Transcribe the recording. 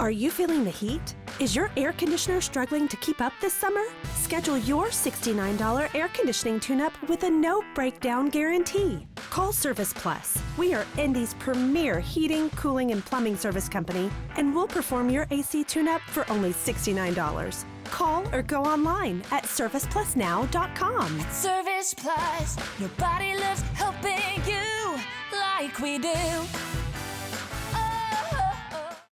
Are you feeling the heat? Is your air conditioner struggling to keep up this summer? Schedule your $69 air conditioning tune-up with a no breakdown guarantee. Call Service Plus. We are Indy's premier heating, cooling, and plumbing service company, and we'll perform your AC tune-up for only $69. Call or go online at serviceplusnow.com. Service Plus, your body loves helping you like we do.